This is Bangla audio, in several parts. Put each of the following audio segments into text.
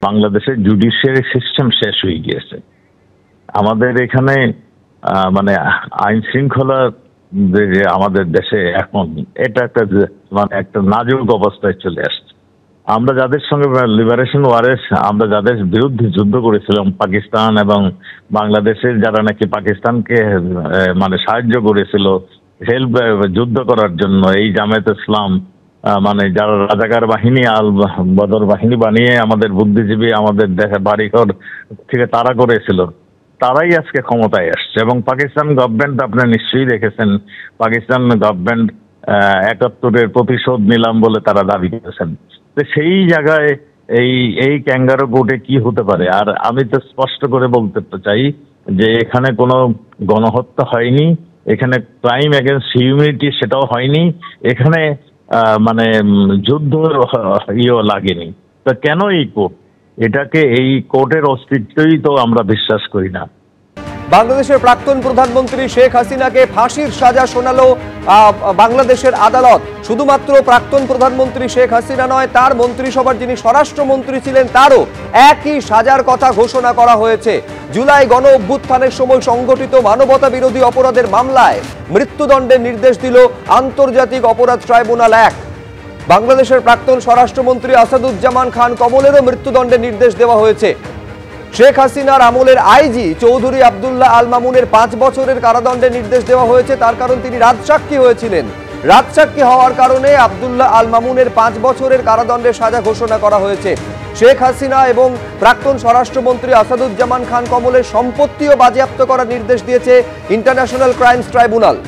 বাংলাদেশের জুডিশিয়ারি সিস্টেম শেষ হয়ে গিয়েছে। আমাদের এখানে মানে আইন শৃঙ্খলা যে আমাদের দেশে এখন এটা একটা মানে একটা নাজুক অবস্থায় চলে আসছে। আমরা যাদের সঙ্গে লিবারেশন ওয়ারে আমরা যাদের বিরুদ্ধে যুদ্ধ করেছিলাম, পাকিস্তান এবং বাংলাদেশের যারা নাকি পাকিস্তানকে মানে সাহায্য করেছিল হেল্প যুদ্ধ করার জন্য, এই জামায়াত ইসলাম মানে যারা রাজাকার বাহিনী আল বদর বাহিনী বানিয়ে আমাদের বুদ্ধিজীবী আমাদের দেশে বাড়িঘর থেকে তাড়া করেছিল, তারাই আজকে ক্ষমতায় আসছে। এবং পাকিস্তান গভর্নমেন্ট আপনারা নিশ্চয়ই দেখেছেন, পাকিস্তান গভর্নমেন্ট ৭১-এর প্রতিশোধ নিলাম বলে তারা দাবি করেছেন। তো সেই জায়গায় এই ক্যাঙ্গারো কোর্টে কি হতে পারে? আর আমি তো স্পষ্ট করে বলতে চাই যে এখানে কোনো গণহত্যা হয়নি, এখানে ক্রাইম এগেনস্ট হিউম্যানিটি সেটাও হয়নি, এখানে মানে যুদ্ধ ইয়েও লাগেনি। তো কেন এই কোর্ট? এটাকে এই কোর্টের অস্তিত্বই তো আমরা বিশ্বাস করি না। বাংলাদেশের প্রাক্তন প্রধানমন্ত্রী শেখ হাসিনাকে ফাঁসির সাজা শোনালো বাংলাদেশের আদালত। শুধুমাত্র প্রাক্তন প্রধানমন্ত্রী শেখ হাসিনা নয়, তার মন্ত্রিসভার যিনি স্বরাষ্ট্রমন্ত্রী ছিলেন তারও একই সাজার কথা ঘোষণা করা হয়েছে। জুলাই গণ অভ্যুত্থানের সময় সংগঠিত মানবতা বিরোধী অপরাধের মামলায় মৃত্যুদণ্ডের নির্দেশ দিল আন্তর্জাতিক অপরাধ ট্রাইব্যুনাল ১। বাংলাদেশের প্রাক্তন স্বরাষ্ট্রমন্ত্রী আসাদুজ্জামান খান কমলেরও মৃত্যুদণ্ডের নির্দেশ দেওয়া হয়েছে। শেখ হাসিনার আমলের আইজি চৌধুরী আব্দুল্লাহ আল মামুনের ৫ বছরের কারাদণ্ডের নির্দেশ দেওয়া হয়েছে। তার কারণ তিনি রাজসাক্ষী হয়েছিলেন। রাজসাক্ষী হওয়ার কারণে আব্দুল্লাহ আল মামুনের ৫ বছরের কারাদণ্ডের সাজা ঘোষণা করা হয়েছে। শেখ হাসিনা এবং প্রাক্তন স্বরাষ্ট্রমন্ত্রী আসাদুজ্জামান খান কমলের সম্পত্তিও বাজেয়াপ্ত করার নির্দেশ দিয়েছে ইন্টারন্যাশনাল ক্রাইমস ট্রাইব্যুনাল।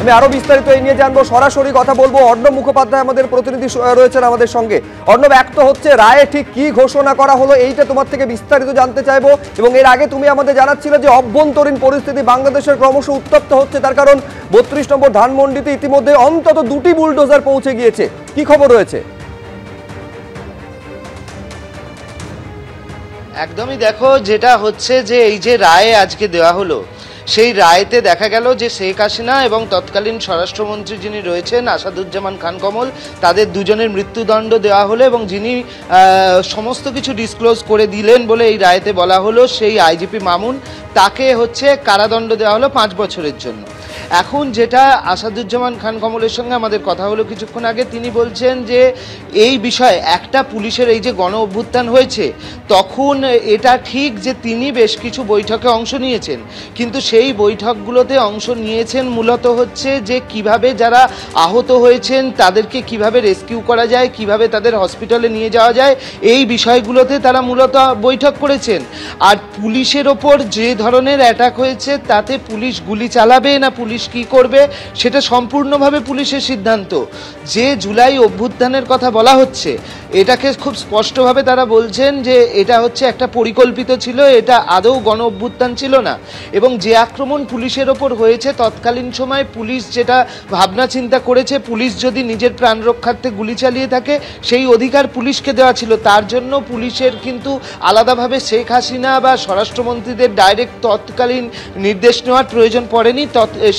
আমি আরো বিস্তারিত এই নিয়ে জানবো, সরাসরি কথা বলবো। অর্ণব মুখোপাধ্যায় আমাদের প্রতিনিধি রয়েছেন আমাদের সঙ্গে। অর্ণব, এক তো হচ্ছে রায়ে ঠিক কি ঘোষণা করা হলো এইটা তোমার থেকে বিস্তারিত জানতে চাইবো, এবং এর আগে তুমি আমাদের জানাচ্ছিলে যে অভ্যন্তরীণ পরিস্থিতি বাংলাদেশের ক্রমশ উত্তপ্ত হচ্ছে, তার কারণ ৩২ নম্বর ধানমন্ডিতে ইতিমধ্যে অন্তত ২টি বুলডোজার পৌঁছে গিয়েছে। কি খবর রয়েছে? একদমই দেখো, যেটা হচ্ছে যে এই যে রায়ে আজকে দেওয়া হলো, সেই রায়তে দেখা গেল যে শেখ হাসিনা এবং তৎকালীন স্বরাষ্ট্রমন্ত্রী যিনি রয়েছেন আসাদুজ্জামান খান কমল, তাদের দুজনের মৃত্যুদণ্ড দেওয়া হলো, এবং যিনি সমস্ত কিছু ডিসক্লোজ করে দিলেন বলে এই রায়তে বলা হলো সেই আইজিপি মামুন, তাকে হচ্ছে কারাদণ্ড দেওয়া হলো ৫ বছরের জন্য। এখন যেটা আসাদুজ্জামান খান কমলের সঙ্গে আমাদের কথা হলো কিছুক্ষণ আগে, তিনি বলছেন যে এই বিষয়ে একটা পুলিশের এই যে গণ অভ্যুত্থান হয়েছে তখন এটা ঠিক যে তিনি বেশ কিছু বৈঠকে অংশ নিয়েছেন, কিন্তু সেই বৈঠকগুলোতে অংশ নিয়েছেন মূলত হচ্ছে যে কিভাবে যারা আহত হয়েছেন তাদেরকে কিভাবে রেস্কিউ করা যায়, কিভাবে তাদের হসপিটালে নিয়ে যাওয়া যায়, এই বিষয়গুলোতে তারা মূলত বৈঠক করেছেন। আর পুলিশের ওপর যে ধরনের অ্যাটাক হয়েছে তাতে পুলিশ গুলি চালাবে না পুলিশ কি করবে সেটা সম্পূর্ণভাবে পুলিশের সিদ্ধান্ত। যে জুলাই অভ্যুত্থানের কথা বলা হচ্ছে এটাকে খুব স্পষ্টভাবে তারা বলছেন যে এটা হচ্ছে একটা পরিকল্পিত ছিল, এটা আদৌ গণ অভ্যুত্থান ছিল না। এবং যে আক্রমণ পুলিশের ওপর হয়েছে তৎকালীন সময় পুলিশ যেটা ভাবনা চিন্তা করেছে, পুলিশ যদি নিজের প্রাণ রক্ষার্থে গুলি চালিয়ে থাকে সেই অধিকার পুলিশকে দেওয়া ছিল, তার জন্য পুলিশের কিন্তু আলাদাভাবে শেখ হাসিনা বা স্বরাষ্ট্রমন্ত্রীদের ডাইরেক্ট তৎকালীন নির্দেশ নেওয়ার প্রয়োজন পড়েনি।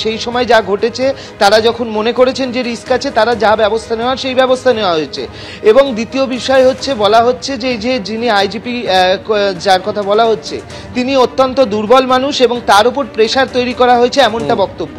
সেই সময় যা ঘটেছে তারা যখন মনে করেছেন যে রিস্ক আছে, তারা যা ব্যবস্থা নেওয়ার সেই ব্যবস্থা নেওয়া হয়েছে। এবং দ্বিতীয় বিষয় হচ্ছে, বলা হচ্ছে যে এই যে যিনি আইজিপি যার কথা বলা হচ্ছে তিনি অত্যন্ত দুর্বল মানুষ এবং তার উপর প্রেশার তৈরি করা হয়েছে, এমনটা বক্তব্য।